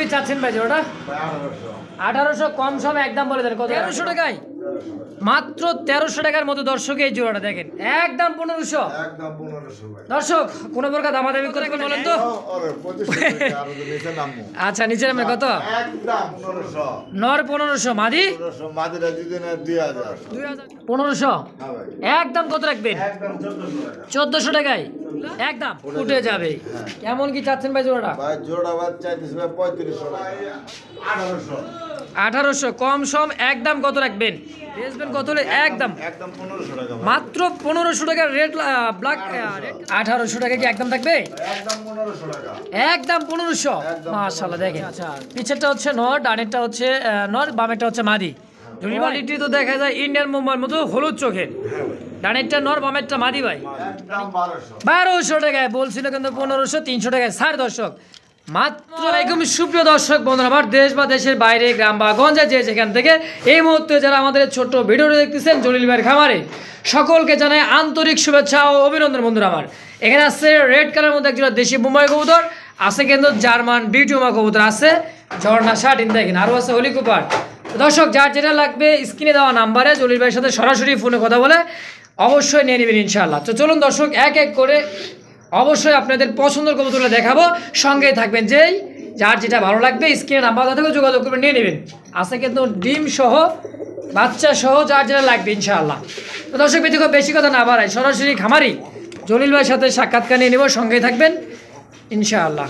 কি চাচ্ছেন ভাই জোড়াটা? 1800 কম সম একদম বলে দেন কত? 1300 টাকায় মাত্র 1300 টাকার মতো দর্শক এই জোড়াটা দেখেন একদম 1500 একদম 1500 ভাই। দর্শক কোনো প্রকার দামাদামি করবেন বলেন তো? আচ্ছা নিচে নামে কত? একদম 1500 নর 1500 মাদি 1500 মাদিরা দিবেন 2000 1500 হ্যাঁ ভাই একদম কত রাখবেন? একদম 1400 টাকায় একদম উঠে যাবে। কেমন কি চাচ্ছেন ভাই জোড়াটা? ভাই জোড়া বাদ চাইতেছে ভাই 3500 টাকা 1800 1800 কম সম একদম কত রাখবেন? বেচবেন কত হলে? একদম একদম 1500 টাকা ভাই। মাত্র 1500 টাকার রেড ব্ল্যাক 1800 টাকা কি একদম থাকবে? একদম 1500 টাকা একদম 1500 মাশাআল্লাহ দেখেন। আচ্ছা পিছেরটা হচ্ছে নর, ডানেরটা হচ্ছে নর, বামেরটা হচ্ছে মাদি। কোয়ালিটি তো দেখা যায় ইন্ডিয়ান মুম্বাইয়ের মতো হলুদ চোখের। ডানেরটা নর, বামেরটা মাদি ভাই। একদম 1200 1200 টাকায় বলছিল কিন্তু 1500 300 টাকায় ছাড় দর্শক মাত্র। একদম সুপ্রিয় দর্শক বন্ধুরা আমার দেশ বা দেশের বাইরে গ্রাম বা গঞ্জে যে যেখান থেকে এই মুহূর্তে যারা আমাদের ছোট্ট ভিডিওটি দেখতেছেন জলিল ভাইয়ের খামারে সকলকে জানাই আন্তরিক শুভেচ্ছা ও অভিনন্দন। বন্ধুরা আমার এখানে আছে রেড কালার মধ্যে একজোড়া দেশি মুম্বাই কবুতর আছে, কিন্তু জার্মান বিউটিউমা কবুতর আছে, ঝর্ণা শার্টিন দেখেন, আরও আছে হলি কুপার। দর্শক যার যেটা লাগবে স্ক্রিনে দেওয়া নাম্বারে জলিল ভাইয়ের সাথে সরাসরি ফোনে কথা বলে অবশ্যই নিয়ে নেবেন ইনশাআল্লাহ। তো চলুন দর্শক এক এক করে অবশ্যই আপনাদের পছন্দের কবুতরগুলো দেখাবো, সঙ্গেই থাকবেন। যেই যার যেটা ভালো লাগবে স্ক্রিনে নাম্বার থেকে যোগাযোগ করে নিয়ে নেবেন। আছে কিন্তু ডিম সহ বাচ্চা সহ যার যেটা লাগবে ইনশাআল্লাহ। তো দর্শক বেশি কথা না বাড়াই সরাসরি খামারি জলিল ভাইয়ের সাথে সাক্ষাৎকার নিয়ে নেব, সঙ্গেই থাকবেন ইনশাআল্লাহ।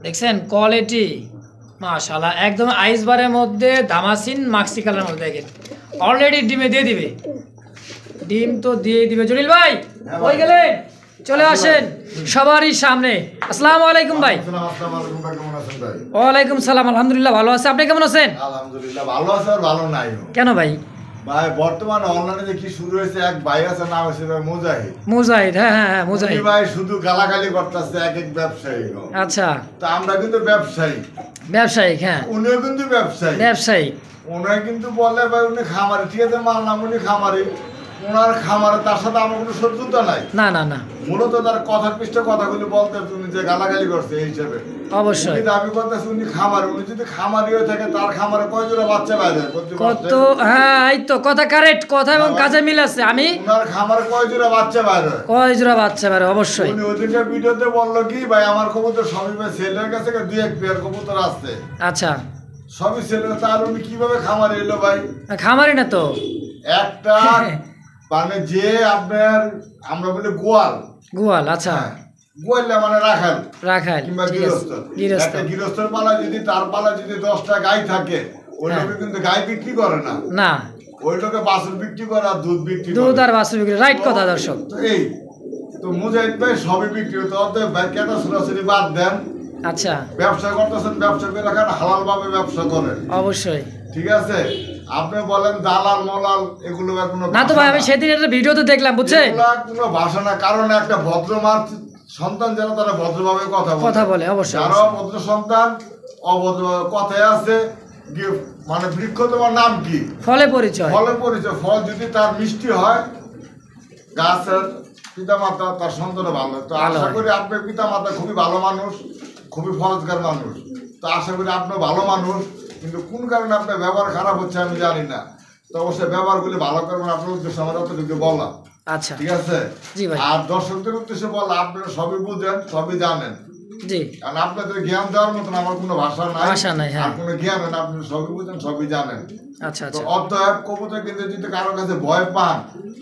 দেখছেন কোয়ালিটি মাশাআল্লাহ একদম আইসবারের মধ্যে দামাসিন মাক্সি কালার মধ্যে দেখেন অলরেডি ডিমে দিয়ে দিবে, ডিম তো দিয়ে দিবে। জলিল ভাই কই গেলেন? চলে আসেন সবারই সামনে। আসসালামু আলাইকুম ভাই। আসসালামু আলাইকুম ভাই, কেমন আছেন ভাই? ওয়ালাইকুম সালাম, আলহামদুলিল্লাহ ভালো আছে। আপনি কেমন আছেন? আলহামদুলিল্লাহ ভালো আছে আর ভালো নাই। কেন ভাই? ভাই বর্তমানে অনলাইনে যে কি শুরু হয়েছে, এক ভাই আছে নাম হচ্ছে ভাই মুজাহিদ। মুজাহিদ, হ্যাঁ হ্যাঁ হ্যাঁ মুজাহিদ উনি ভাই শুধু গালাগালি করতেছে এক এক ব্যবসায়ী। আচ্ছা তো আমরা কিন্তু ব্যবসায়ী, ব্যবসায়িক, হ্যাঁ উনিও কিন্তু ব্যবসায়ী। ব্যবসায়িক ওনার কিন্তু বলে ভাই উনি খামারে, ঠিক আছে মানলাম উনি খামারে, ওনার খামারে তার সাথে আমার কোনো শত্রুতা নাই। না না না মূলত তার কথার পৃষ্ঠে কথাগুলি বলতে উনি যে গালাগালি করছে এই হিসেবে অবশ্যই উনি দাবি করতেছে উনি খামারে, উনি যদি খামারি হয়ে থাকে তার খামারে কয় জোড়া বাচ্চা বাইরে কত? হ্যাঁ এই তো কথা কারেক্ট, কথা এবং কাজে মিল আছে। আমি ওনার খামারে কয় জোড়া বাচ্চা বাইরে, কয় জোড়া বাচ্চা পারে অবশ্যই। উনি ওদিকে ভিডিওতে বললো কি ভাই আমার কবুতর সবই ভাই সেলের কাছে দুই এক পেয়ার কবুতর আছে, আচ্ছা সবই সেলের। তার উনি কিভাবে খামারে এলো ভাই? খামারি না তো একটা মানে যে আপনার আমরা বলি গোয়াল, গোয়াল, আচ্ছা গোয়ালে মানে রাখাল রাখাল কিংবা ঠিক আছে, গৃহস্থ। গৃহস্থ একটা গৃহস্থর পালা যদি তার পালা যদি 10টা গাই থাকে, ওই হ্যাঁ। লোকে কিন্তু গাই বিক্রি করে না, না ওই লোকে বাছুর বিক্রি করে আর দুধ বিক্রি করে। দুধ আর বাছুর বিক্রি, রাইট কথা দর্শক। তো এই তো মুজাহিদ ভাই সবই বিক্রি হতো, অতএব ভাই কেন সরাসরি বাদ দেন, আচ্ছা ব্যবসা করতেছেন ব্যবসা করে রাখান, হালাল ভাবে ব্যবসা করেন, অবশ্যই। ঠিক আছে? আপনি বলেন দালাল মলাল এগুলো কোনো না তো ভাই আমি সেদিন একটা ভিডিও তো দেখলাম বুঝছেন, এগুলা কোনো ভাষা না। কারণ একটা ভদ্র মার সন্তান যারা তারা ভদ্রভাবে কথা বলে, অবশ্যই যারা অভদ্র সন্তান অভদ্র কথায় আছে মানে বৃক্ষ তোমার নাম কি? ফলে পরিচয়। ফলে পরিচয়। ফল যদি তার মিষ্টি হয়, গাছের পিতামাতা তার সন্তানও ভালো। তো আশা করি আপনার পিতামাতা খুবই ভালো মানুষ, খুবই ফরজগার মানুষ। তো আশা করি আপনি ভালো মানুষ, কিন্তু কোন কারণে আপনার ব্যবহার খারাপ হচ্ছে আমি জানি না। তো অবশ্যই ব্যবহারগুলি ভালো করবেন, আপনার উদ্দেশ্যে আমার অতটুকু বলা, আচ্ছা ঠিক আছে? জি ভাই। আর দর্শকদের উদ্দেশ্যে বলা, আপনারা সবই বুঝেন সবই জানেন, জি কারণ আপনাদের জ্ঞান দেওয়ার মতন আমার কোনো ভাষা নাই, হ্যাঁ। আর কোনো জ্ঞান নেই, আপনি সবই বুঝেন সবই জানেন। আচ্ছা তো আচ্ছা অতএব কবুতর কিন্তু যদি কারোর কাছে ভয় পান,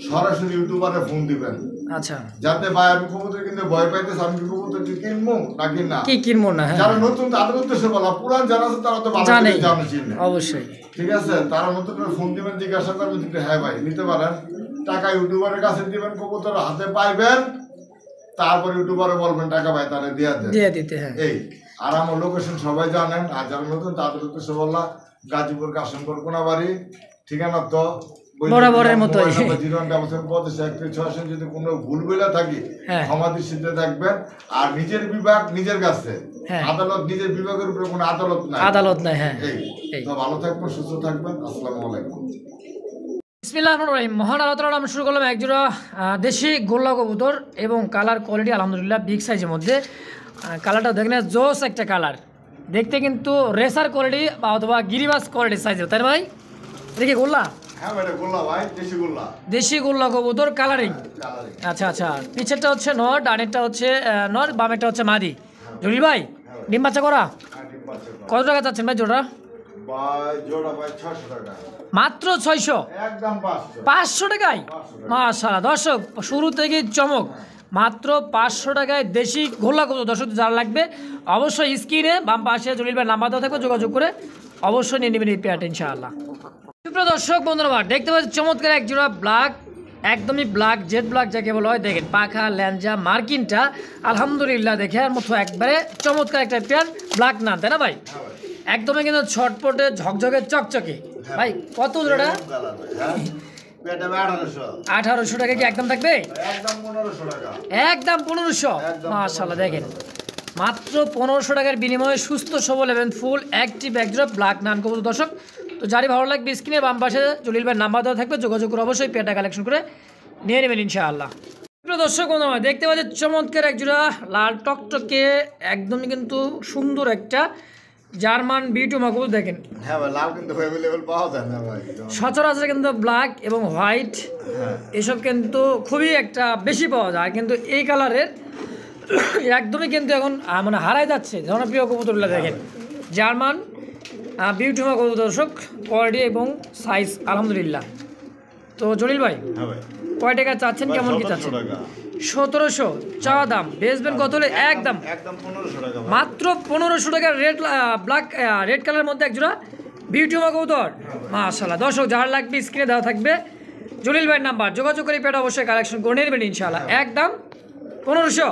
সরাসরি ইউটিউবারে ফোন দিবেন, আচ্ছা যাতে ভাই আমি কবুতর কিন্তু ভয় পাইতেছি, আমি কি কবুতর কি কিনবো নাকি না। কি কিনবো না, হ্যাঁ যারা নতুন তাদের উদ্দেশ্যে বলা, পুরান যারা আছে তারা তো ভালো জানে করে জানে চিনে, অবশ্যই। ঠিক আছে? তারা নতুন করে ফোন দিবেন, জিজ্ঞাসা করবেন যে হ্যাঁ ভাই নিতে পারেন, টাকা ইউটিউবারের কাছে দিবেন, কবুতর হাতে পাইবেন, তারপর ইউটিউবারে বলবেন টাকা ভাই তাহলে দিয়ে দিতে, হ্যাঁ এই। আর আমার লোকেশন সবাই জানেন, আর যারা নতুন তাদের উদ্দেশ্যে বললাম গাজীপুর কাশিমপুর কোনাবাড়ি, ঠিকানা তো বরাবরের মতোই। যদি কোনো ভুল বলে থাকি হ্যাঁ। ক্ষমা দৃষ্টিতে দেখবেন। আর নিজের বিভাগ নিজের কাছে, হ্যাঁ। আদালত নিজের বিভাগের উপরে কোনো আদালত নাই, হ্যাঁ এই তো ভালো থাকবেন, সুস্থ থাকবেন। আসসালামু আলাইকুম। বিসমিল্লাহির রহমানির রহিম। মহান আল্লাহ তাআলা আমরা শুরু করলাম একজোড়া দেশি গোল্লা কবুতর এবং কালার কোয়ালিটি আলহামদুলিল্লাহ বিগ সাইজের মধ্যে। কালারটা দেখেন জোস একটা কালার দেখতে কিন্তু রেসার কোয়ালিটি বা অথবা গিরিবাস কোয়ালিটি সাইজের, তাই না ভাই? এটা কি গোল্লা? হ্যাঁ ভাই, এটা গোল্লা ভাই, দেশি গোল্লা। দেশি গোল্লা কবুতর কালারিং। কালারিং। আচ্ছা আচ্ছা, পিছেরটা হচ্ছে নর, ডানেরটা হচ্ছে নর, বামেরটা হচ্ছে মাদি। জলিল ভাই, ডিম বাচ্চা করা হ্যাঁ, ডিম বাচ্চা করা। কত টাকা চাচ্ছেন ভাই জোড়া? ভাই জোড়া ভাই 600 টাকা। মাত্র 600? একদম 500। 500 টাকায়? 500 টাকা। মাশাআল্লাহ দর্শক, শুরু থেকে চমক। মাত্র 500 টাকায় দেশি গোল্লা কবুতর। দর্শক যারা লাগবে অবশ্যই স্ক্রিনে বাম পাশে জলিল ভাই নাম্বার দেওয়া থাকবে, যোগাযোগ করে অবশ্যই নিয়ে নেবেন এই পেয়ারটা ইনশাআল্লাহ। সুপ্রিয় দর্শক বন্ধুরা, দেখতে পাচ্ছি চমৎকার এক জোড়া ব্ল্যাক, একদমই ব্ল্যাক, জেড ব্ল্যাক যাকে বলা হয়। দেখেন পাখা, ল্যাঞ্জা, মার্কিনটা আলহামদুলিল্লাহ দেখে আর মতো একবারে চমৎকার একটা পেয়ার, ব্ল্যাক না, তাই না ভাই? একদমই কিন্তু ছটপটে ঝকঝকে চকচকে। ভাই কত জোড়াটা? কালার ভাই, হ্যাঁ। এটা 1800। 1800 টাকা কি একদম থাকবে? একদম 1500 টাকা। একদম 1500? একদম মাশাআল্লাহ দেখেন, মাত্র 1500 টাকার বিনিময়ে সুস্থ সবল এবং ফুল অ্যাক্টিভ একজোড়া ব্ল্যাক নান কবুতর। দর্শক তো যারই ভালো লাগবে স্ক্রিনে বাম পাশে জলিল ভাইয়ের নাম্বার দেওয়া থাকবে, যোগাযোগ করে অবশ্যই পেয়ারটা কালেকশন করে নিয়ে নেবেন ইনশাআল্লাহ। প্রিয় দর্শক বন্ধুরা, দেখতে পাচ্ছি চমৎকার একজোড়া লাল টকটকে একদমই কিন্তু সুন্দর একটা জার্মান বিউটি কবুতর। দেখেন হ্যাঁ ভাই, লাল কিন্তু अवेलेबल পাওয়া যায় না ভাই। সচরাচর কিন্তু ব্ল্যাক এবং হোয়াইট এসব কিন্তু খুবই একটা বেশি পাওয়া যায়, আর কিন্তু এই কালারের একদমই কিন্তু এখন মানে হারাই যাচ্ছে জনপ্রিয় কবুতরগুলো। দেখেন জার্মান বিউটি কবুতর দর্শক, কোয়ালিটি এবং সাইজ আলহামদুলিল্লাহ। তো জলিল ভাই, হ্যাঁ ভাই, কয় টাকা চাচ্ছেন, কেমন কি চাচ্ছেন? 1700 চাওয়া দাম, বেচবেন কত হলে? একদম একদম 1500 টাকা ভাই। মাত্র 1500 টাকার রেড ব্ল্যাক রেড কালারের মধ্যে একজোড়া বিউটি কবুতর। মাশাআল্লাহ দর্শক, যার লাগবে স্ক্রিনে দেওয়া থাকবে জলিল ভাইয়ের নাম্বার, যোগাযোগ করে পেটা অবশ্যই কালেকশন করে নেবেন ইনশাআল্লাহ। একদম 1500।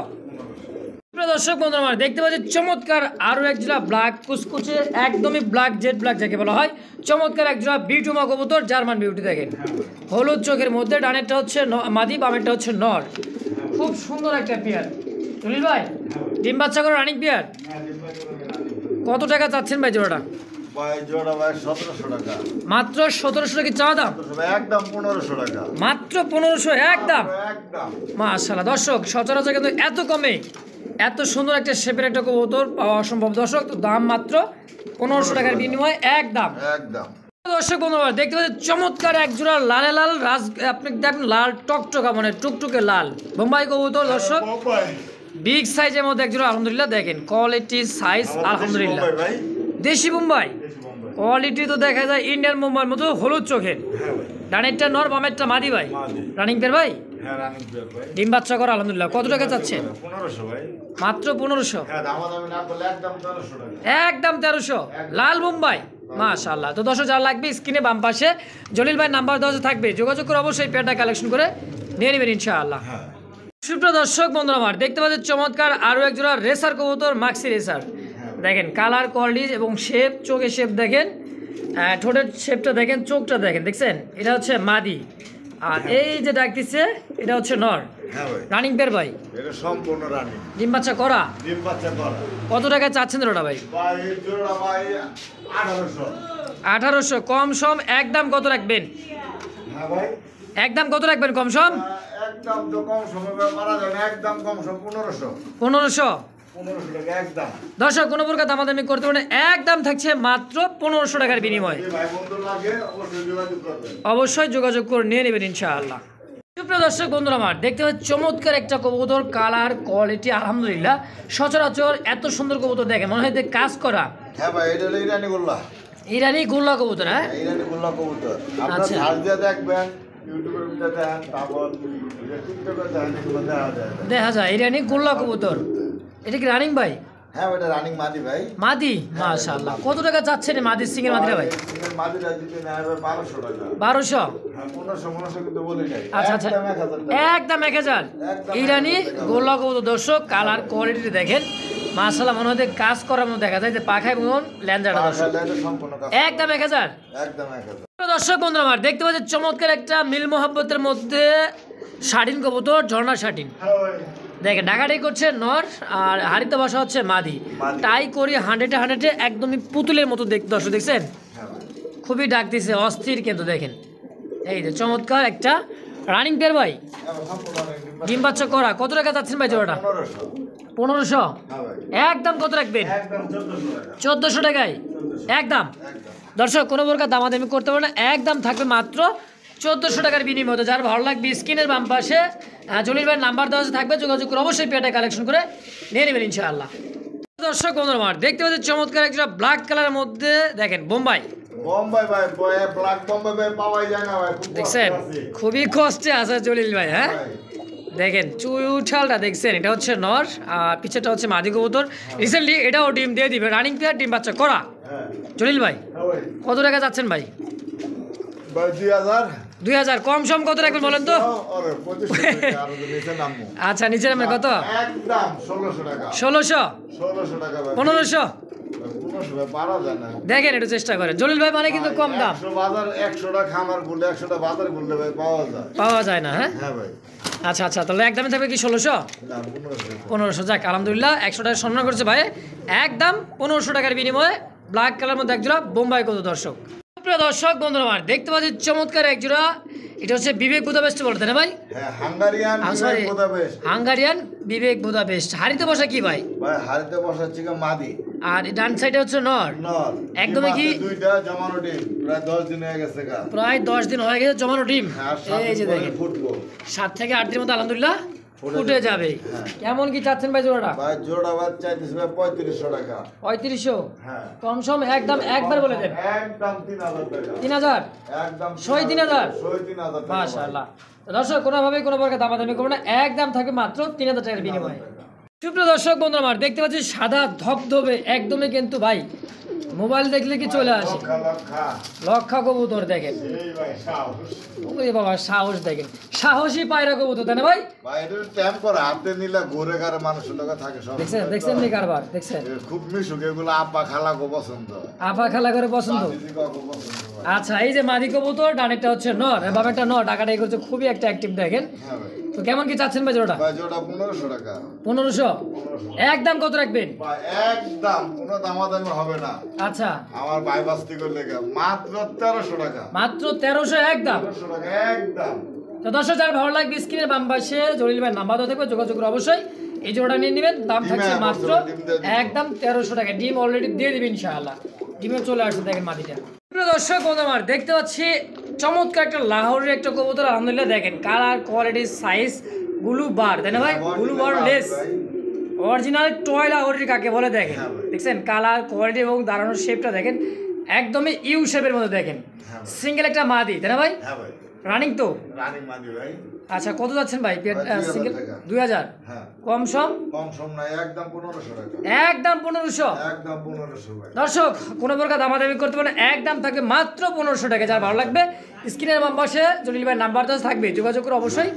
প্রিয় দর্শক বন্ধুরা, আমার দেখতে পাচ্ছি চমৎকার আরও একজোড়া ব্ল্যাক কুচকুচে একদমই ব্ল্যাক জেড ব্ল্যাক যাকে বলা হয়, চমৎকার একজোড়া বিউটি কবুতর, জার্মান বিউটি। দেখেন হলুদ চোখের মধ্যে, ডানেরটা হচ্ছে মাদি, বামেরটা হচ্ছে নর। খুব সুন্দর একটা পেয়ার। জলিল ভাই, ডিম বাচ্চা করে রানিং পেয়ার, কত টাকা চাচ্ছেন ভাই জোড়াটা? ভাই জোড়া ভাই 1700 টাকা। মাত্র 1700 টাকা চাওয়া দাম? একদম 1500 টাকা। মাত্র 1500 একদম? একদম। মাশাআল্লাহ দর্শক, সচরাচর কিন্তু এত কমে এত সুন্দর একটা শেপের একটা কবুতর পাওয়া অসম্ভব দর্শক। তো দাম মাত্র 1500 টাকার বিনিময়ে একদম। একদম। দর্শক বন্ধুরা, দেখতে পাচ্ছেন চমৎকার একজোড়া লালে লাল রাজ, আপনি দেখেন লাল টকটকা মানে টুকটুকে লাল বোম্বাই কবুতর। দর্শক বিগ সাইজের মধ্যে একজোড়া আলহামদুলিল্লাহ। দেখেন কোয়ালিটি সাইজ আলহামদুলিল্লাহ, ভাই দেশি বোম্বাই কোয়ালিটি তো দেখা যায় ইন্ডিয়ান বোম্বাইয়ের মতো হলুদ চোখের। ডানেরটা নর, বামেরটা মাদি ভাই। রানিং পেয়ার ভাই, হ্যাঁ রানিং পেয়ার ভাই। ডিম বাচ্চা করা আলহামদুলিল্লাহ। কত টাকা চাচ্ছেন? 1500 ভাই। মাত্র 1500? হ্যাঁ, দামাদামি না করলে একদম 1300 টাকা। একদম 1300 লাল বোম্বাই। মাশাআল্লাহ। তো দর্শক যারা লাগবে স্ক্রিনে বাম পাশে জলিল ভাই নাম্বার দেওয়া থাকবে, যোগাযোগ করে অবশ্যই পেয়ারটা কালেকশন করে নিয়ে নেবেন ইনশাআল্লাহ। হ্যাঁ। সুপ্রিয় দর্শক বন্ধুরা, আমার দেখতে পাচ্ছেন চমৎকার আরও এক জোড়া রেসার কবুতর, মাক্সি রেসার। দেখেন কালার কোয়ালিটি এবং শেপ, চোখের শেপ দেখেন, ঠোঁটের শেপটা দেখেন, চোখটা দেখেন, দেখছেন? এটা হচ্ছে মাদি, আর এই যে ডাকতেছে এটা হচ্ছে নর। হ্যাঁ ভাই। রানিং পেয়ার ভাই, এটা সম্পূর্ণ রানিং। ডিম বাচ্চা করা? ডিম বাচ্চা করা। কত টাকা চাচ্ছেন ওটা ভাই? ভাই এই জোড়া ভাই 1800। 1800 কম সম একদম কত রাখবেন? হ্যাঁ ভাই। একদম কত রাখবেন কম সম? একদম তো কম সময় মারা যাবে না, একদম কম সম 1500। 1500? 1500 টাকা একদম। দর্শক কোনো প্রকার দামাদামি করতে পারেন, একদম থাকছে মাত্র 1500 টাকার বিনিময়ে। যে ভাই বন্ধু লাগে অবশ্যই যোগাযোগ করবেন। অবশ্যই যোগাযোগ করে নিয়ে নেবেন ইনশাআল্লাহ। সুপ্রিয় দর্শক বন্ধুরা, আমার দেখতে পাচ্ছি চমৎকার একটা কবুতর, কালার কোয়ালিটি আলহামদুলিল্লাহ। সচরাচর এত সুন্দর কবুতর দেখে মনে হয় যে কাজ করা। হ্যাঁ ভাই, এটা হলো ইরানি গোল্লা। ইরানি গোল্লা কবুতর? হ্যাঁ, ইরানি গোল্লা কবুতর। আপনারা আচ্ছা। সার্চ দিয়ে দেখবেন, ইউটিউবের ভিতরে দেখেন, তারপর টিকটকে দেখেন, এগুলো দেখা যায়। দেখা যায় ইরানি গোল্লা কবুতর। এটা কি রানিং ভাই? হ্যাঁ, ওটা রানিং মাদি ভাই। মাদি? মাশাআল্লাহ। কত টাকা চাচ্ছেন মাদি সিঙ্গেল মাদিরা ভাই? সিঙ্গেল মাদিটা দিতে না হবে 1200 টাকা। 1200? হ্যাঁ, 1500 কিন্তু বলি নাই। আচ্ছা আচ্ছা, একদম 1000 টাকা। একদম 1000? একদম ইরানি 1000 টাকা। গোল্লা কবুতর দর্শক, কালার কোয়ালিটি দেখেন মাশাআল্লাহ, মনে হয় যে কাজ করার মতো দেখা যায়, যে পাখা এবং ল্যাঞ্জাটা দর্শক। এটা সম্পূর্ণ কাজ। একদম 1000? একদম 1000। দর্শক বন্ধুরা, আমার দেখতে পাচ্ছি চমৎকার একটা মিল মোহাব্বতের মধ্যে শাটিন কবুতর, ঝর্ণা শাটিন। হ্যাঁ ভাই। দেখেন ডাকাডাকি করছে নর, আর হাড়িতে বসা হচ্ছে মাদি। মাদি। টাই করি 100-এ একদমই পুতুলের মতো দেখতে দর্শক, দেখছেন? হ্যাঁ ভাই। খুবই ডাক দিছে, অস্থির কিন্তু দেখেন। এই যে চমৎকার একটা রানিং পেয়ার ভাই, হ্যাঁ, সম্পূর্ণ রানিং। ডিম বাচ্চা করা। কত টাকা চাচ্ছেন ভাই জোড়াটা? 1500। 1500 হ্যাঁ ভাই একদম কত রাখবেন? একদম 1400 টাকা 1400 টাকায় একদম। দর্শক কোনো প্রকার দামাদামি করতে পারবে না, একদম থাকবে মাত্র 1400 টাকার বিনিময়ে। যার ভালো লাগবে স্ক্রিনের বাম পাশে জলিল ভাইয়ের নাম্বার দেওয়া থাকবে, যোগাযোগ করে অবশ্যই পেয়ারটা কালেকশন করে নিয়ে নেবেন ইনশাআল্লাহ। দর্শক বন্ধুরা আমার দেখতে পাচ্ছি চমৎকার একটা ব্ল্যাক কালারের মধ্যে দেখেন বোম্বাই, বোম্বাই ভাই ব্ল্যাক বোম্বাই ভাই পাওয়াই যায় না ভাই, খুব দেখছেন কষ্ট আছে। খুবই কষ্টে আছে জলিল ভাই। হ্যাঁ ভাই, দেখেন চুইউঠালটা দেখছেন, এটা হচ্ছে নর আর পিছেটা হচ্ছে মাদি কবুতর। রিসেন্টলি এটাও ডিম দিয়ে দিবে, রানিং পেয়ার, ডিম বাচ্চা করা। হ্যাঁ জলিল ভাই হ্যাঁ ভাই কত টাকা যাচ্ছেন ভাই? ভাই 2000 2000 কম সম কত রাখবেন বলেন তো? আরে 2500 টাকা আর নিচে নামবো আচ্ছা নিচের নামে কত? একদম 1600 টাকা 1600 1600 টাকা ভাই 1500 1500 ভাই পারা যায় না। দেখেন একটু চেষ্টা করেন জলিল ভাই, মানে কিন্তু কম দাম 100 বাজার 100 টাকা খামার গুলো 100 টাকা বাজার গুলো ভাই পাওয়া যায়। পাওয়া যায় না। হ্যাঁ হ্যাঁ ভাই আচ্ছা আচ্ছা, তাহলে একদমই থাকবে কি 1600? না 1500 1500 যাক আলহামদুলিল্লাহ, 100 টাকা সম্মান করছে ভাই। একদম 1500 টাকার বিনিময়ে ব্ল্যাক কালার মধ্যে একজোড়া বোম্বাই কত দর্শক। প্রিয় দর্শক বন্ধুরা আমার দেখতে পাচ্ছি চমৎকার একজোড়া, এটা হচ্ছে বিবেক বুদাপেস্ট বলতে না ভাই? হ্যাঁ হাঙ্গারিয়ান সরি বুদাপেস্ট হাঙ্গারিয়ান বিবেক বুদাপেস্ট। হাড়িতে বসা কি ভাই? ভাই হাড়িতে বসাচ্ছি মাদি আর ডান সাইডে হচ্ছে নর। নর একদমই কি দুইটা জমানো ডিম প্রায় 10 দিন হয়ে গেছে গা। প্রায় 10 দিন হয়ে গেছে জমানো ডিম। আর 7 এই যে দিন পরে দেখেন ফুটবো 7 থেকে 8 দিনের মধ্যে আলহামদুলিল্লাহ ফুটে যাবে। হ্যাঁ। কেমন কি চাচ্ছেন ভাই জোড়াটা? ভাই জোড়া বাদ চাইতেছি ভাই 3500 টাকা 3500 হ্যাঁ কম সম একদম একবার বলে দেন। একদম 3000 টাকা 3000 একদম সই 3000 সই 3000 টাকা মাশাআল্লাহ। তো দর্শক কোনোভাবে কোনো প্রকার দামাদামি করবো না, একদম থাকে মাত্র 3000 টাকার বিনিময়ে। সুপ্রিয় দর্শক বন্ধুরা আমার দেখতে পাচ্ছি সাদা ধবধবে একদমই কিন্তু ভাই মোবাইল দেখলে কি চলে আসে লক্ষা লক্ষা লক্ষা কবুতর দেখেন। এই ভাই সাহস ওরে বাবা সাহস দেখেন, সাহসী পায়রা কবুতর তাই না ভাই? ভাই এটা ট্যাম করে হাতে নিলে ঘুরে ঘরে মানুষের লোক থাকে সব দেখছেন দেখছেন নি কারবার দেখছেন, এ খুব মিশুক এগুলো আব্বা খালা গো পছন্দ আপা খেলা করে পছন্দ। দিদি কাকু পছন্দ ভাই। আচ্ছা এই যে মাদি কবুতর ডানেরটা হচ্ছে নর, বাবারটা নর, টাকাটা এই করছে খুবই একটা অ্যাক্টিভ দেখেন। হ্যাঁ ভাই তো কেমন কি চাচ্ছেন ভাই জোড়াটা? ভাই জোড়া 1500 টাকা 1500 একদম কত রাখবেন? ভাই একদম কোনো দামাদামি হবে না। আচ্ছা আমার ভাই বাস্তি করলে মাত্র 1300 টাকা মাত্র 1300 একদম। 1300 টাকা একদম। তো দর্শক যারা ভালো লাগবে স্ক্রিনের বাম পাশে জলিল ভাই নাম্বার দেওয়া থাকবে, যোগাযোগ করে অবশ্যই এই জোড়াটা নিয়ে নেবেন। দাম থাকছে মাত্র একদম 1300 টাকা। ডিম অলরেডি দিয়ে দিবেন ইনশাআল্লাহ, ডিমে চলে আসছে দেখেন মাটিটা। প্রিয় দর্শক বন্ধু আমার দেখতে পাচ্ছি চমৎকার একটা লাহোরের একটা কবুতর আলহামদুলিল্লাহ দেখেন, কালার কোয়ালিটি সাইজ গুলু বার তাই না ভাই? গুলু বার লেস অরিজিনাল টয় লাহোরের কাকে বলে দেখেন। দেখছেন কালার কোয়ালিটি এবং দাঁড়ানোর শেপটা দেখেন একদমই ইউ শেপের মধ্যে দেখেন। সিঙ্গেল একটা মাদি তাই না ভাই? হ্যাঁ ভাই রানিং তো? রানিং মাদি ভাই। আচ্ছা কত যাচ্ছেন ভাই? ভাই, 2000 সিঙ্গেল টাকা। 2000 হ্যাঁ কম সম কম সম নাই একদম 1500 টাকা একদম 1500। একদম 1500 ভাই। দর্শক কোনো প্রকার দামাদামি করতে পারেন, একদম থাকবে মাত্র 1500 টাকা। যার ভালো লাগবে স্ক্রিনের বাম পাশে জলিল ভাই নাম্বার তো থাকবে, যোগাযোগ করে অবশ্যই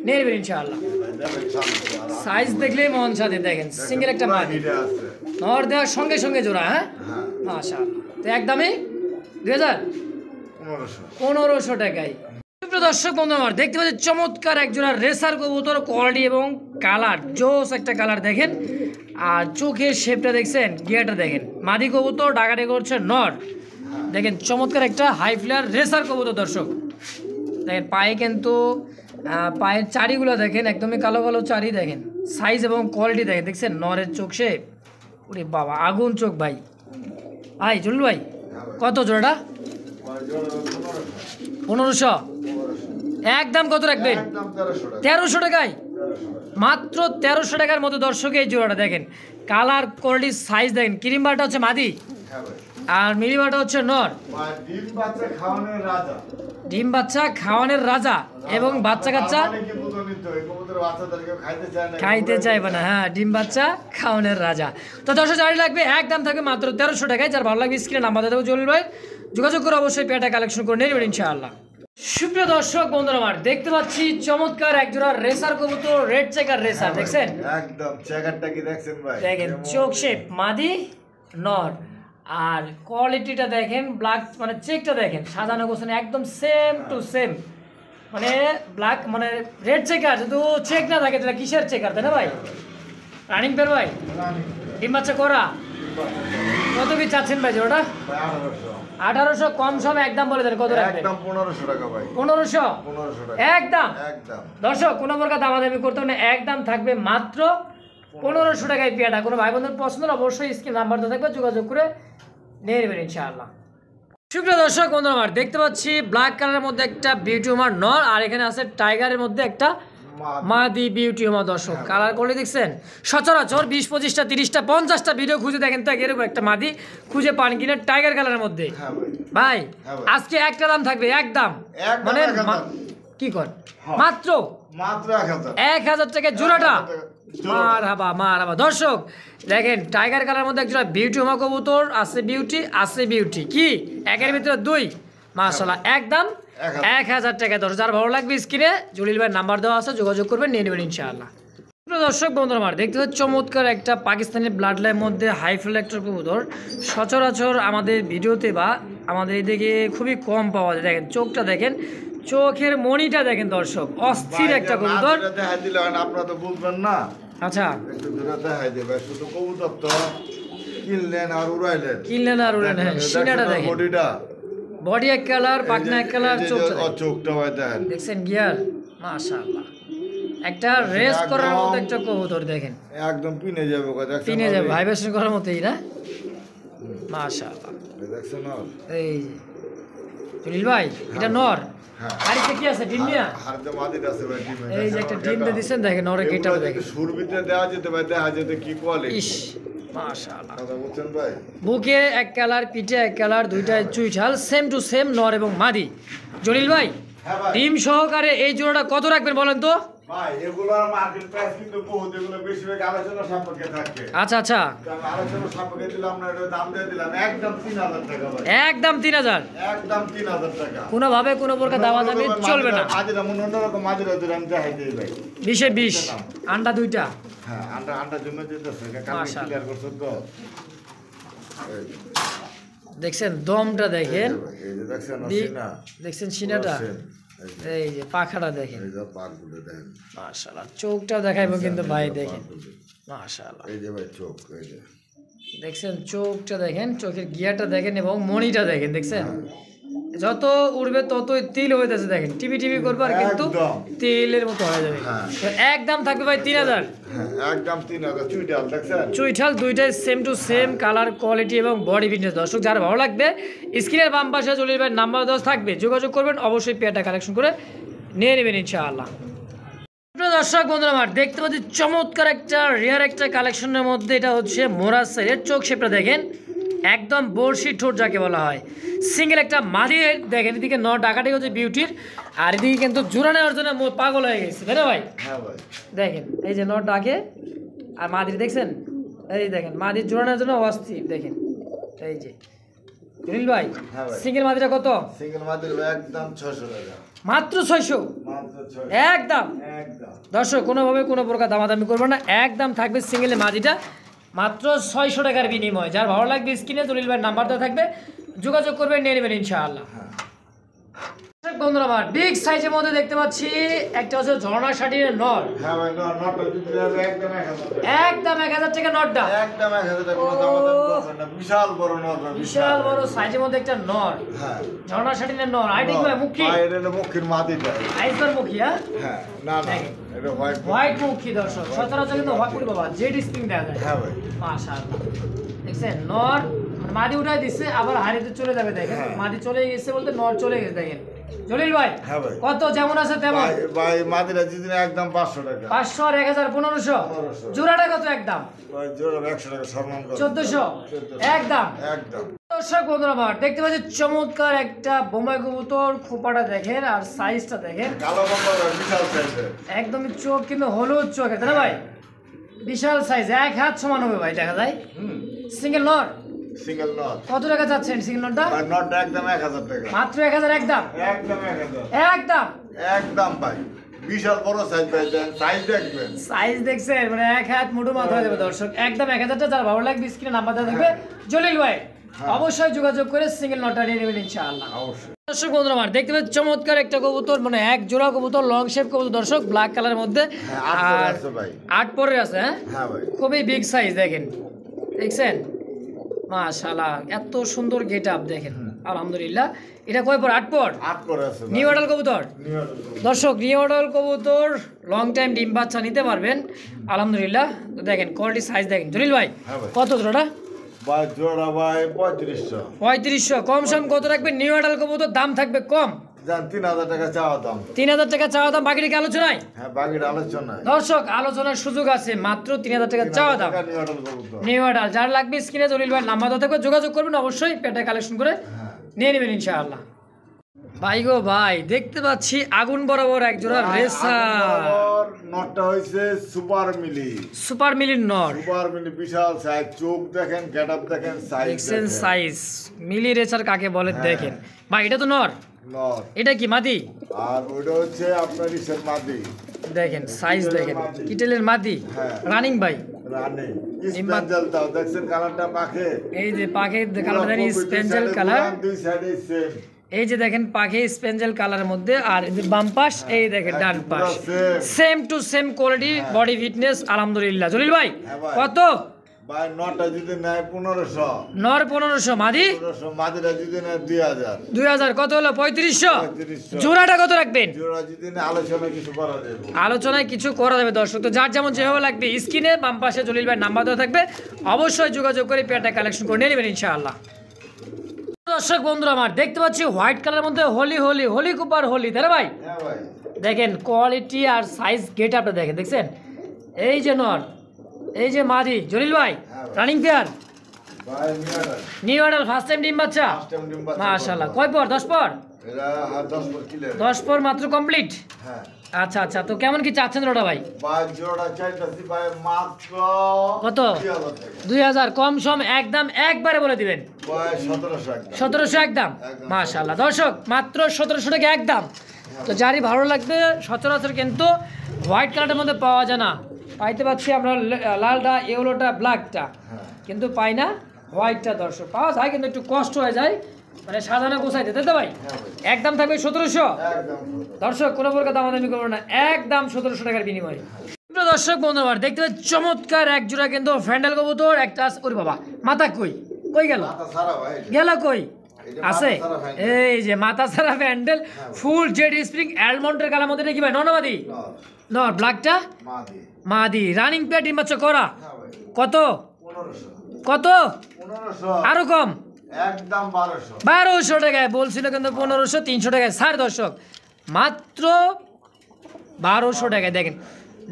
নিয়ে নেবেন ইনশাআল্লাহ। ভাই দেখেন সামনে সাইজ দেখলেই মন সাথে দেখেন, সিঙ্গেল একটা মাদি হিটে আছে। নর দেওয়ার সঙ্গে সঙ্গে জোড়া। হ্যাঁ হ্যাঁ মাশাআল্লাহ। তো একদমই 2000 1500 1500 টাকায়। সুপ্রিয় দর্শক বন্ধু আমার দেখতে পাচ্ছি চমৎকার একজোড়া রেসার কবুতর, কোয়ালিটি এবং কালার জোস একটা কালার দেখেন। আর চোখের শেপটা দেখছেন, গিয়ারটা দেখেন। মাদি কবুতর ডাকাডাকি করছে নর, দেখেন চমৎকার একটা হাই ফ্লায়ার রেসার কবুতর। দর্শক দেখেন পায়ে কিন্তু পায়ের চারিগুলো দেখেন একদমই কালো কালো চারি দেখেন, সাইজ এবং কোয়ালিটি দেখেন। দেখছেন নরের চোখ শেপ, ওরে বাবা আগুন চোখ ভাই। ভাই জুলু ভাই কত জোড়াটা? ভাই জোড়া 1500 1500 একদম কত রাখবেন? একদম 1300 টাকা 1300 টাকায় 1300 টাকা। মাত্র 1300 টাকার মতো দর্শক এই জোড়াটা দেখেন। কালার কোয়ালিটি সাইজ দেখেন। ক্রিমবারটা হচ্ছে মাদি হ্যাঁ ভাই আর মিলিবারটা হচ্ছে নর। ভাই ডিম বাচ্চা খাওয়ানোর রাজা ডিম বাচ্চা খাওয়ানোর রাজা এবং বাচ্চা কাচ্চা মানে কি বুঝো নিতে হয় কবুতর বাচ্চাদেরকে খাইতে চায় না খাইতে চাইবে না। হ্যাঁ ডিম বাচ্চা খাওয়ানোর রাজা। তো দর্শক জানি লাগবে একদম থাকবে মাত্র 1300 টাকায়। যার ভালো লাগবে স্ক্রিনে নাম্বার দেবো জলিল ভাই, যোগাযোগ করে অবশ্যই পেয়ারটা কালেকশন করে নিয়ে নেবেন ইনশাআল্লাহ। সুপ্রিয় দর্শক বন্ধুরা আমার দেখতে পাচ্ছি চমৎকার একজোড়া রেসার কবুতর, রেড চেকার রেসার দেখছেন। একদম চেকারটা কি দেখছেন ভাই? দেখেন চোখ শেপ মাদি নর আর কোয়ালিটিটা দেখেন, ব্ল্যাক মানে চেকটা দেখেন সাজানো গোছানো একদম সেম টু সেম, মানে ব্ল্যাক মানে রেড চেকার। যদি চেক না থাকে তাহলে কিসের চেকার তাই না ভাই? রানিং পেয়ার ভাই, ডিম বাচ্চা করা। কত কি চাচ্ছেন ভাই জোড়াটা? ভাই 1800 1800 কম সম একদম বলে দেন কত রাখবেন? একদম 1500 টাকা ভাই 1500 1500 টাকা একদম। একদম দর্শক কোনো প্রকার দামাদামি করতে হবে না, একদম থাকবে মাত্র 1500 টাকায় পেয়াটা। কোনো ভাই বোনের পছন্দ হলে অবশ্যই স্ক্রিন নাম্বার দেওয়া থাকবে, যোগাযোগ করে নিয়ে নেবেন ইনশাআল্লাহ। সুপ্রিয় দর্শক বন্ধুরা আমার দেখতে পাচ্ছি ব্ল্যাক কালারের মধ্যে একটা বিউটি হোমার নর, আর এখানে আছে টাইগারের মধ্যে একটা মাদি বিউটি হোমার। দর্শক কালার কোয়ালিটি দেখছেন, সচরাচর 20, 25টা, 30টা, 50টা ভিডিও খুঁজে দেখেন তো এরকম একটা মাদি খুঁজে পান কিনা টাইগার কালারের মধ্যে। ভাই আজকে একটা দাম থাকবে, একদম মানে কি কর মাত্র 1000 টাকা জোড়াটা। মারহাবা মারহাবা। দর্শক দেখেন টাইগার কালার মধ্যে একটা বিউটি হোমা কবুতর আছে, বিউটি আছে বিউটি, কি একের ভিতরে দুই, মাশাআল্লাহ একদম 1000 টাকা। যার ভালো লাগবে স্ক্রিনে জলিল ভাইয়ের নাম্বার দেওয়া আছে, যোগাযোগ করবেন, নিয়ে নেবেন ইনশাআল্লাহ। দর্শক বন্ধুরা আমার দেখতে হচ্ছে চমৎকার একটা পাকিস্তানি ব্লাড লাইনের মধ্যে হাই ফ্লেক্টর কবুতর। সচরাচর আমাদের ভিডিওতে বা আমাদের এদিকে খুবই কম পাওয়া যায়। দেখেন চোখটা দেখেন, চোখের মণিটা দেখেন দর্শক, অস্থির একটা কবুতর। আপনারা তো বুঝবেন না। আচ্ছা একটু দূরে দেখাই দেবে, শুধু কবুতর তো কিনলেন আর উড়াইলেন, হ্যাঁ সিনাটা দেখেন, বডি এক কালার, পাখনা এক কালার, চোখটা ভাই দেখেন, দেখছেন গিয়ার, মাশাআল্লাহ একটা রেস করার মতো একটা কবুতর দেখেন, একদম পিনে যাবে, পিনে যাবে ভাইব্রেশন করার মতোই না, মাশাআল্লাহ। দেখছেন এই জলিল ভাই এটা নর, বাড়িতে কি আছে ডিম নিয়া, হারতে মাদির আছে ভাই ডিম, এই যে একটা ডিম দিয়ে দিবেন দেখেন, নরে গেটআপ দেখেন, সুরবিতে দেওয়া যেতে ভাই, দেখা যেতে কি কোয়ালিটি, ইস মাশাআল্লাহ। কথা বলছেন ভাই, বুকে এক কালার, পিঠে এক কালার, দুইটাই চুইঠাল, সেম টু সেম নর এবং মাদি। জলিল ভাই ডিম সহকারে এই জোড়াটা কত রাখবেন বলেন তো? ভাই এগুলোর মার্কেট প্রাইস কিন্তু বহুত, এগুলো বেশিরভাগ আলোচনা সাপেক্ষে থাকে। আচ্ছা আচ্ছা, আমি আলোচনা সাপেক্ষে দিলাম না, এটা দাম দিয়ে দিলাম একদম 3000 টাকা ভাই, একদম 3000, একদম 3000 টাকা, কোনো ভাবে কোনো প্রকার দামাদামি চলবে না। আজরা মন অন্যরকম আজরা দিলাম, দেখাই দেই ভাই 20-এ 20, আন্ডা দুইটা, হ্যাঁ আন্ডা জন্য দিতেছে, কালকে ক্লিয়ার করছ তো। দেখছেন দমটা দেখেন, এই যে দেখছেন সিনা, দেখছেন সিনাটা, এই যে পাখাটা দেখেন, এই যে পাগুলো দেখেন, মাশাআল্লাহ। চোখটা দেখাইবো কিন্তু ভাই দেখেন, মাশাআল্লাহ। এই যে ভাই চোখ, এই যে দেখছেন চোখটা দেখেন, চোখের গিয়ারটা দেখেন এবং মণিটা দেখেন, দেখছেন যত উড়বে ততই তিল হইতেছে, দেখেন টিভি টিভি করবে আর কিন্তু তিলের মতো হয়ে যাবে। তো একদম থাকবে ভাই 3000, হ্যাঁ একদম 3000। চুইটাল দেখছেন, চুইঠাল দুইটাই same to same colour, quality এবং বডি ফিটনেস। দর্শক যারা ভালো লাগবে স্ক্রিনের বাম পাশে জলিল ভাইয়ের নাম্বার দেওয়া থাকবে, যোগাযোগ করবেন, অবশ্যই পেয়ারটা কালেকশন করে নিয়ে নেবেন ইনশাআল্লাহ। দর্শক বন্ধুরা আমার দেখতে পাচ্ছি চমৎকার একটা রেয়ার একটা কালেকশনের মধ্যে, এটা হচ্ছে মোরাজ সাইডের চোখ শেপটা দেখেন, একদম বর্ষি ঠোঁট যাকে বলা হয়, সিঙ্গেল একটা মাদি দেখেন, এদিকে ন ডাকাটি হচ্ছে বিউটির, আর এদিকে কিন্তু জোড়া নেওয়ার জন্য পাগল হয়ে গেছে, তাই না ভাই? হ্যাঁ ভাই দেখেন এই যে নট ডাকে আর মাদির দেখছেন, এই দেখেন মাদির জোড়া নেওয়ার জন্য অস্থির, দেখেন এই যে জলিল ভাই সিঙ্গেল মাদিটা কত? সিঙ্গেল মাদির একদম 600 টাকা, মাত্র 600, মাত্র 600 একদম। একদম দর্শক কোনোভাবে কোনো প্রকার দামাদামি করবো না, একদম থাকবে সিঙ্গেলের মাদিটা মাত্র 600 টাকার বিনিময়। যার ভালো লাগবে স্ক্রিনে জলিল ভাইয়ের নাম্বার দেওয়া থাকবে, যোগাযোগ করবেন, নিয়ে নেবেন ইনশাআল্লাহ। বন্ধুরা আমার বিগ সাইজের মধ্যে দেখতে পাচ্ছি একটা হচ্ছে ঝর্ণা শাটির নর, হ্যাঁ ভাই নটটা দিতে হবে একদম 1000 টাকা, একদম 1000 টাকা নটটা, একদম 1000 টাকা, কোনো দাম করবেন না, বিশাল বড় নট, বিশাল বড় সাইজের মধ্যে একটা নর, হ্যাঁ ঝর্ণা শাটির নর। আইডি কি ভাই মুখী? ভাই এটা মুখের মাদিটা, আইসবার মুখী, হ্যাঁ হ্যাঁ না না এটা হোয়াইট মুখী। দর্শক সচরাচর কিন্তু হোয়াইট মুখী বাবা জেড স্প্রিং দেখা যায়, হ্যাঁ ভাই মাশাআল্লাহ। দেখছেন নর মাদি উঠাই দিচ্ছে, আবার হারিতে চলে যাবে, দেখেন মাদি চলে গেছে বলতে নর চলে গেছে, দেখেন জলিল ভাই হ্যাঁ ভাই কত যেমন আছে তেমন? ভাই মাদিরা দিদিন একদম 500 টাকা, 500 আর 1000 1500, জোড়াটা কত? একদম ভাই জোড়া 100 টাকা সম্মান করে 1400, একদম একদম। দর্শক বন্ধুরা আমার দেখতে পাচ্ছি চমৎকার একটা বোম্বাই কবুতর, খোপাটা দেখেন আর সাইজটা দেখেন, কালো বম্বার বিশাল সাইজের, একদমই চোখ কিন্তু হলুদ চোখে, তাই না ভাই? বিশাল সাইজ, এক হাত সমান হবে ভাই, দেখা যায়। সিঙ্গেল নর, সিঙ্গেল নট, কত টাকা চাচ্ছেন সিঙ্গেল নটটা? ভাই নটটা একদম 1000 টাকা, মাত্র 1000, একদম একদম 1000, একদম একদম ভাই বিশাল বড় সাইজ ভাই, দেন সাইজ দেখবেন, সাইজ দেখছেন মানে এক হাত মুঠো মাথা হয়ে যাবে। দর্শক একদম 1000 টা, যারা ভালো লাগবে স্ক্রিনে নাম্বার দেওয়া থাকবে, জলিল ভাই অবশ্যই যোগাযোগ করে সিঙ্গেল নটটা নিয়ে নেবেন ইনশাআল্লাহ। অবশ্যই। দর্শক বন্ধুরা আমার দেখতে পাচ্ছি চমৎকার একটা কবুতর, মানে এক জোড়া কবুতর, লং শেপ কবুতর দর্শক, ব্ল্যাক কালারের মধ্যে, আর 8 পরের আছে, হ্যাঁ ভাই খুবই বিগ সাইজ দেখেন, দেখছেন মাশাআল্লাহ, এত সুন্দর গেট আপ দেখেন, আলহামদুলিল্লাহ। এটা কয় পর 8 পর 8 করে আছে ভাই। নিউ অ্যাডাল কবুতর। New adult. দর্শক নিউ অ্যাডাল কবুতর লং টাইম ডিম বাচ্চা নিতে পারবেন আলহামদুলিল্লাহ। তো দেখেন কোয়ালিটি সাইজ দেখেন জলিল ভাই হ্যাঁ ভাই। কত জোড়াটা? ভাই জোড়া ভাই 3500। 3500 কম সম কত রাখবেন? নিউ অ্যাডাল কবুতর দাম থাকবে কম, জান 3000 টাকা চাওয়া দাম। 3000 টাকা চাওয়া দাম, বাকিটা কি আলোচনায়? হ্যাঁ বাকির আলোচনায়। দর্শক আলোচনার সুযোগ আছে, মাত্র 3000 টাকা চাওয়া দাম। নিউ অ্যাডাল কবুতর। নিউ অ্যাডাল যার লাগবে স্ক্রিনে জলিল ভাই নাম্বার দেওয়া থাকবে, যোগাযোগ করবেন অবশ্যই, পেটে কালেকশন করে নিয়ে নেবেন ইনশাআল্লাহ। ভাই গো ভাই দেখতে পাচ্ছি আগুন বরাবর এক জোড়া রেসার নটটা হইছে সুপার মিলি। সুপার মিলির নর, সুপার মিলি বিশাল সাইজ, চোখ দেখেন, গেটআপ দেখেন, সাইজ দেখছেন দেখেন। সাইজ মিলি রেসার কাকে বলে দেখেন ভাই। এটা তো নর, নর। এটা কি মাদি? আর ওইটা হচ্ছে আপনার ইসের মাদি। দেখেন সাইজ দেখেন, কিটেলের মাদি হ্যাঁ। রানিং ভাই। রানী স্পেঞ্জেল দাও, দেখছেন কালারটা পাখে। এই যে পাখে কালার জানি স্পেঞ্জেল কালার, দুই সাইডে সেম। এই যে দেখেন পাখে স্পেঞ্জেল কালারের মধ্যে, আর এই যে বাম পাশ এই দেখেন ডান পাশ same। Same to same quality body fitness আলহামদুলিল্লাহ। জলিল ভাই হ্যাঁ ভাই। কত? ভাই নটা যদি নেয় 1500, নর 1500, মাদি 1500, মাদিরা যদি নেয় 2000। 2000, কত হলো? 3500। 3500। জোড়াটা কত রাখবেন? জোড়া যদি নেয় আলোচনা কিছু করা যাবে। আলোচনায় কিছু করা যাবে দর্শক, তো যার যেমন যেভাবে লাগবে স্ক্রিনে বাম পাশে জলিল ভাই নাম্বার দেওয়া থাকবে, অবশ্যই যোগাযোগ করে পেয়ারটা কালেকশন করে নিয়ে নেবেন ইনশাআল্লাহ। দর্শক বন্ধুরা আমার দেখতে পাচ্ছি হোয়াইট কালারের মধ্যে হোলি হোলি হোলি কুপার হোলি, তাই না ভাই? হ্যাঁ ভাই। দেখেন কোয়ালিটি আর সাইজ গেট আপটা দেখেন, দেখছেন? এই যে নর, এই যে মাদি জলিল ভাই হ্যাঁ ভাই। রানিং পেয়ার ভাই near new adult first time ডিম বাচ্চা ফার্স্ট টাইম ডিম বাচ্চা। মাশাআল্লাহ। কয় পর? 10 পর? এরা 10 পর কিলো। 10 পর মাত্র কমপ্লিট। হ্যাঁ আচ্ছা আচ্ছা, তো কেমন কি চাচ্ছেন ওটা ভাই? ভাই জোড়া চাইতাছি ভাই মাত্র কত? 2000 টাকা। 2000 কম সম একদম একবারে বলে দিবেন। ভাই 1700 একদম। 1700 একদম। একদম। মাশাআল্লাহ দর্শক মাত্র 1700 টাকা একদম। তো যারই ভালো লাগবে, সচরাচর কিন্তু হোয়াইট কালারের মধ্যে পাওয়া যায় না, পাইতে পাচ্ছি আমরা লালটা, ইয়েলোটা, ব্ল্যাকটা, হ্যাঁ। কিন্তু পাই না হোয়াইটটা। দর্শক পাওয়া যায় কিন্তু একটু কষ্ট হয়ে যায়, মানে সাজানো গোছাইতে, তাই তো ভাই? হ্যাঁ ভাই। একদম থাকবে 1700। একদম। দর্শক কোনো প্রকার দামাদামি করবো না, একদম 1700 টাকার বিনিময়ে। প্রিয় দর্শক বন্ধুরা দেখতে পাচ্ছি চমৎকার এক জোড়া কিন্তু ফ্যান্ডেল কবুতর একটা আছে। ওরে বাবা মাথা কই কই গেল? মাথা সারা ভাই। গেল কই? এই যে আছে মাথা ছাড়া ফ্যান্ডেল। এই যে মাথা সারা ফ্যান্ডেল ফুল জেড স্প্রিং অ্যালমন্ডের কালার মধ্যে, এটা কি ভাই নরমাদি? নর। নর, ব্ল্যাকটা মাদি। মাদি, রানিং পেয়ার ডিম বাচ্চা করা। হ্যাঁ ভাই। কত 1500। কত? 1500। আরো কম? একদম 1200। 1200 টাকায় বলছিল কিন্তু 1500, 300 টাকায় ছাড় দর্শক, মাত্র 1200 টাকায়। দেখেন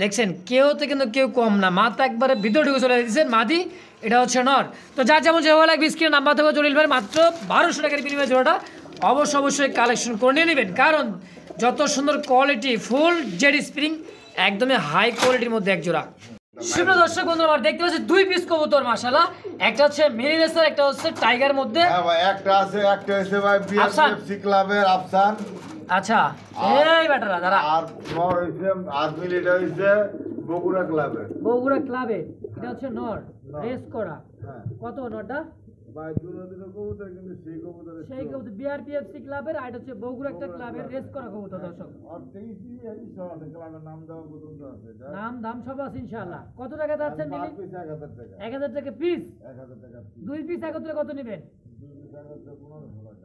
দেখছেন কেউ তো কিন্তু কেউ কম না, মাত্র একবারে ভিতরে ঢুকে চলে দিচ্ছেন মাদি, এটা হচ্ছে নর। তো যার যেমন যেভাবে লাগবে স্ক্রিনে নাম্বার থাকবে জলিল ভাই, মাত্র 1200 টাকার বিনিময়ে জোড়াটা অবশ্যই কালেকশন করে নিয়ে নেবেন, কারণ যত সুন্দর কোয়ালিটি ফুল জেড স্প্রিং একদমই হাই কোয়ালিটির মধ্যে এক জোড়া। সুপ্রিয় দর্শক বন্ধুরা আমার দেখতে পাচ্ছি 2 পিস কবুতর মাশাআল্লাহ, একটা হচ্ছে মিনি রেসার, একটা হচ্ছে টাইগার মধ্যে। হ্যাঁ ভাই একটা আছে, একটা হইছে ভাই আফসান। বিএফসি ক্লাবের আফসান। আচ্ছা এই ব্যাটারা দাঁড়া, আর নর হইছে আর মিলিটা হইছে বগুড়া ক্লাবের। বগুড়া ক্লাবে, এটা হচ্ছে নর রেস করা। হ্যাঁ কত নরটা? ভাই দুটো কবুতর, কিন্তু সেই কবুতর সেই কবুতর বিআরপিএফসি ক্লাবের, আর এটা হচ্ছে বগুড়া একটা ক্লাবের রেস করা কবুতর দর্শক। আর 23 আছে ক্লাবের নাম দেওয়া পর্যন্ত আছে। নাম দাম সব আছে ইনশাআল্লাহ। কত টাকা যাচ্ছে মিলি? 1000 টাকা। 1000 টাকা পিস। 1000 টাকা। 2 পিস একত্রে কত নেবেন?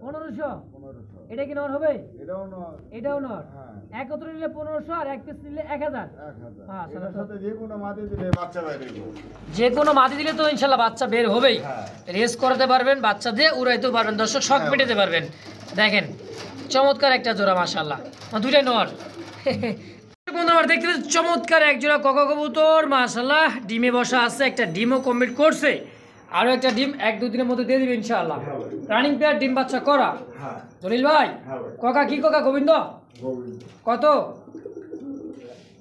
1500। 1500। এটা কি নর হবে? এটাও নর। এটাও নর। হ্যাঁ। একত্রে নিলে 1500 আর এক পিস নিলে 1000। 1000। মাশাআল্লাহ। এটার সাথে যে কোনো মাটি দিলে বাচ্চা বাইরে গো। যে কোনো মাটি দিলে তো ইনশাআল্লাহ বাচ্চা বের হবেই। হ্যাঁ। রেস করাতে পারবেন, বাচ্চা দিয়ে উড়াইতেও পারবেন দর্শক, শখ পেটাতে পারবেন। দেখেন চমৎকার একটা জোড়া মাশাআল্লাহ, দুইটাই নর। বন্ধুরা দেখতে পাচ্ছেন চমৎকার এক জোড়া কক কবুতর মাশাআল্লাহ, ডিমে বসা আছে, একটা ডিমও কমপ্লিট করছে, আরো একটা ডিম 1-2 দিনের মধ্যে দিয়ে দিবে ইনশাআল্লাহ। রানিং পেয়ার ডিম বাচ্চা করা। হ্যাঁ। জলিল ভাই হ্যাঁ ভাই। ককা কি ককা গোবিন্দ গোবিন্দ। কত?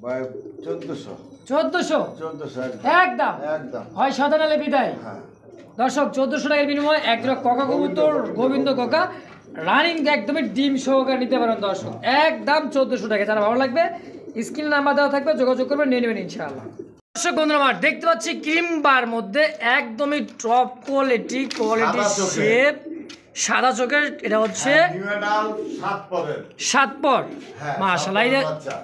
ভাই 1400। 1400 1400 একদম। একদম। হয় সাদা নালে বিদায়। হ্যাঁ। দর্শক 1400 টাকার বিনিময়ে এক জোড়া ককা কবুতর গোবিন্দ ককা রানিং একদমই ডিম সহকারে নিতে পারেন দর্শক, একদম 1400 টাকা। যারা ভালো লাগবে স্ক্রিন নাম্বার দেওয়া থাকবে, যোগাযোগ করবেন, নিয়ে নেবেন ইনশাআল্লাহ। দর্শক বন্ধুরা আমার দেখতে পাচ্ছি ক্রিম বার মধ্যে একদমই টপ কোয়ালিটি সাদা চোখের। শেপ, সাদা চোখের, এটা হচ্ছে নিউ এডাল 7 পরের। 7 পর। হ্যাঁ, মাশাআল্লাহ, 7 এই যে পরের বাচ্চা।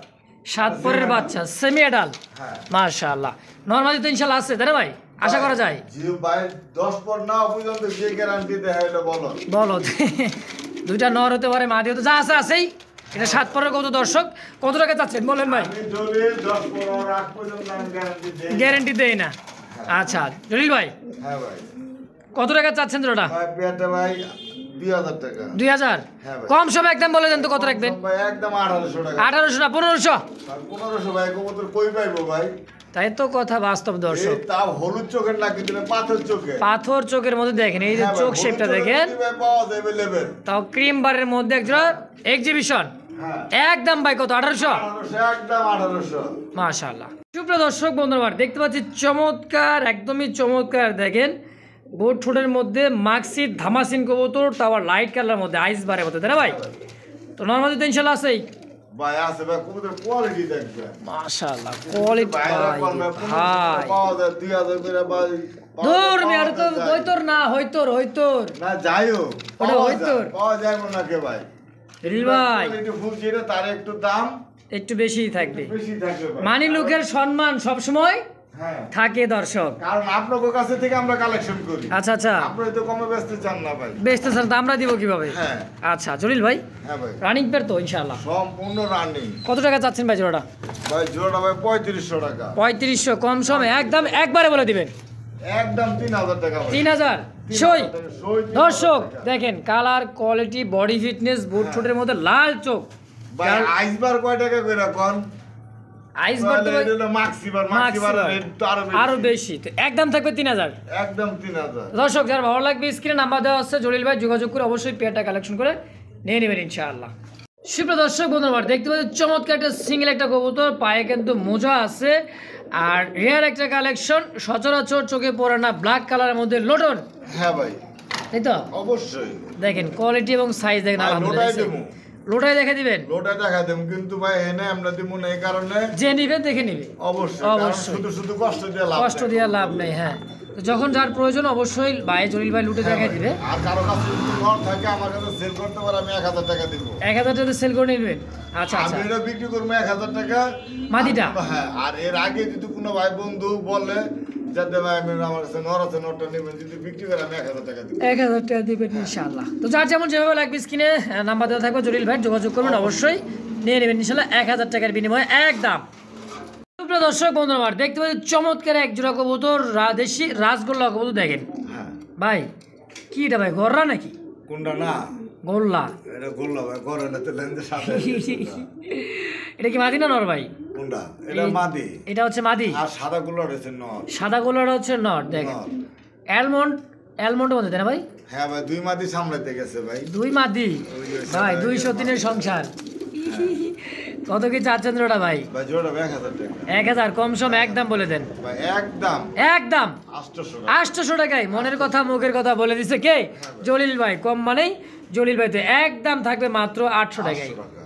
7 পরের বাচ্চা সেমি অ্যাডাল। হ্যাঁ। মাশাআল্লাহ, নরমালি তো ইনশাআল্লাহ আছে তাই না ভাই? আশা করা যায়? জি ভাই 10 পর না পর্যন্ত যে গ্যারান্টি দেখাইলো বলো বলো দুইটা নর হতে পারে মাদি হতে যা আছে আছেই। এটা 7 পরের কত দর্শক কত টাকা চাচ্ছেন বলেন ভাই? আমি যদি 10 পর রাখ পর্যন্ত আমি গ্যারান্টি দেই। গ্যারান্টি দেই না? আচ্ছা জলিল ভাই হ্যাঁ ভাই। কত টাকা চাচ্ছেন জোড়াটা? ভাই পেটে ভাই 2000 টাকা। 2000 হ্যাঁ ভাই। কম সব একদম বলে দেন তো কত রাখবেন? ভাই একদম 1800 টাকা। 1800 না 1500? আর 1500 ভাই কবুতর কই পাইবো ভাই? তাই তো কথা বাস্তব দর্শক। এই তাও হলুদ চোখের না কিন্তু পাথর চোখে। পাথর চোখের মধ্যে দেখেন এই যে হ্যাঁ ভাই, চোখ হলুদ শেপটা চোখের দেখেন, কি ভাই পাওয়া যায় available? তাও ক্রিম বারের মধ্যে একজোড়া এক্সিবিশন। হ্যাঁ একদম ভাই কত? 1800? 1800 একদম 1800। মাশাআল্লাহ। সুপ্রিয় দর্শক বন্ধুরা দেখতে পাচ্ছি চমৎকার, একদমই চমৎকার দেখেন বোট ঠোঁটের মধ্যে মাক্সির ধামাসিন কবুতর, তাও লাইট কালার মধ্যে আইস বারের মধ্যে, তাই না ভাই? তো নরমালি তো ইনশাআল্লাহ আছেই। ভাই আছে ভাই কবুতর কোয়ালিটি দেখবে। মাশাআল্লাহ কোয়ালিটি ভাই ভাই। পাওয়া যায় 2000 করে ভাই। দূর মেয়ার তো হইতর না হইতর না যাইও ওটা হইতর। পাওয়া যায় না কে ভাই? রিল ভাই কোয়ালিটি ফুল যেটা তার একটু দাম একটু বেশিই থাকবে। বেশি থাকে ভাই। মানি লোকের সম্মান সবসময় হ্যাঁ থাকে দর্শক। কারণ আপনাদের কাছে থেকে আমরা কালেকশন করি। আচ্ছা আচ্ছা আপনারা তো কমে ব্যস্ত চান না ভাই। বেচতে স্যার তো আমরা দিব কিভাবে? হ্যাঁ আচ্ছা জলিল ভাই হ্যাঁ ভাই রানিং পেয়ার তো ইনশাআল্লাহ সম্পূর্ণ রানিং। কত টাকা চাচ্ছেন ভাই জোড়াটা? ভাই জোড়া ভাই 3500 টাকা। 3500 কম সমে একদম একবারে বলে দিবেন। একদম 3000 টাকা ভাই। 3000 সই। 3000 টাকা, সই 3000 দর্শক টাকা। দেখেন কালার কোয়ালিটি বডি ফিটনেস বুট ঠোঁটের মধ্যে লাল চোখ। ভাই আইসবার কয় টাকা কইরা কোন? আইসবার তো ভাই মাক্সিবার রেট তো আরো বেশি, তো একদম থাকবে 3000। একদম 3000। দর্শক যার ভালো লাগবে স্ক্রিনে নাম্বার দেওয়া আছে, জলিল ভাই যোগাযোগ করে অবশ্যই পেয়ারটা কালেকশন করে নিয়ে নেবেন ইনশাআল্লাহ। সুপ্রিয় দর্শক বন্ধুরা দেখতে পাচ্ছি চমৎকার একটা সিঙ্গেল একটা কবুতর, পায়ে কিন্তু মোজা আছে আর রেয়ার একটা কালেকশন, সচরাচর চোখে পড়ে না, ব্ল্যাক কালারের মধ্যে লোটন, হ্যাঁ ভাই তাই তো? অবশ্যই দেখেন কোয়ালিটি এবং সাইজ দেখেন ভাই, আলহামদুলিল্লাহ। লোটাই দেবো। লোটাই দেখে দিবেন? লোটা দেখা দেব কিন্তু ভাই এনে আমরা দিমু না এই কারণে যে নিবে দেখে নিবে, অবশ্যই কারণ অবশ্যই। শুধু শুধু কষ্ট দিয়ে লাভ কষ্ট নেই। দিয়ে লাভ নেই। হ্যাঁ তো যখন যার প্রয়োজন অবশ্যই ভাই জলিল ভাই লুটে হ্যাঁ দেখে ভাই। দিবে। আর কারো কাছে যদি ঘর থাকে আমার কাছে সেল করতে পারে আমি 1000 টাকা দিব। 1000 টাকা সেল করে নেবেন? আচ্ছা আচ্ছা। আমি এটা বিক্রি করবো 1000 টাকা মাদিটা? হ্যাঁ আর এর আগে যদি কোনো ভাই বন্ধু বলে যাতে ভাই আমি আমার কাছে নর আছে নরটা নেবেন যদি বিক্রি করে আমি 1000 টাকা দিব। 1000 টাকা দিবেন ইনশাআল্লাহ। তো যার যেমন যেভাবে লাগবে স্ক্রিনে নাম্বার দেওয়া থাকবে, জলিল ভাই যোগাযোগ করবেন অবশ্যই নিয়ে নেবেন ইনশাআল্লাহ 1000 টাকার বিনিময়ে একদম। সুপ্রিয় দর্শক বন্ধুরা আমার দেখতে পাচ্ছি চমৎকার এক জোড়া কবুতর, দেশি রাজগোল্লা কবুতর দেখেন হ্যাঁ ভাই। কি এটা ভাই গররা নাকি? কোনটা না গোল্লা? এটা গোল্লা ভাই ঘরে না তো লেন্সের সাথে এটা কি মাদি না নর ভাই? কোনটা এটা মাদি এটা হচ্ছে মাদি আর সাদা গোল্লা রয়েছে নর। সাদা গোল্লাটা হচ্ছে নর দেখেন। নর। অ্যালমন্ডের মধ্যে তাই না ভাই? হ্যাঁ ভাই দুই মাদি সামলাতে গেছে ভাই। দুই মাদি ওই যে ভাই, সাদা 203 সংসার। কত কি চাচ্ছেন জোড়া ভাই? ভাই জোড়া 1000 টাকা 1000 কম সম একদম বলে দেন। ভাই একদম একদম 800 টাকা। 800 টাকায় মনের কথা মুখের কথা বলে দিছে কে? জলিল ভাই। কম মানেই জলিল ভাই, তো একদম থাকবে মাত্র 800 টাকায়। 800 টাকা।